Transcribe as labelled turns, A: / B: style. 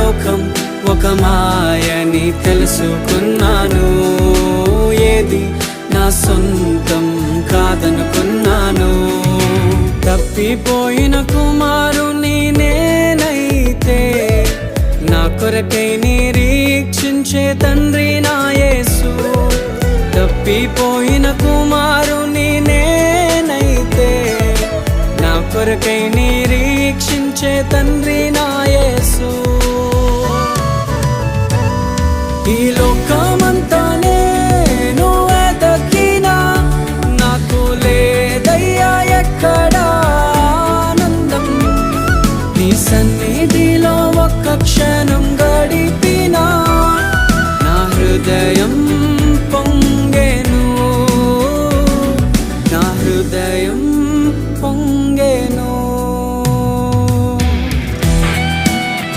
A: లోకం ఒక మాయని తెలుసుకున్నాను. ఏది నా సొంతం కాదనుకున్నాను. తప్పిపోయిన కుమారుని నేనైతే నా కొరకై నిరీక్షించే తండ్రి నా యేసు. తప్పిపోయిన కుమారుని నేనైతే నా కొరకై నిరీక్షించే తండ్రి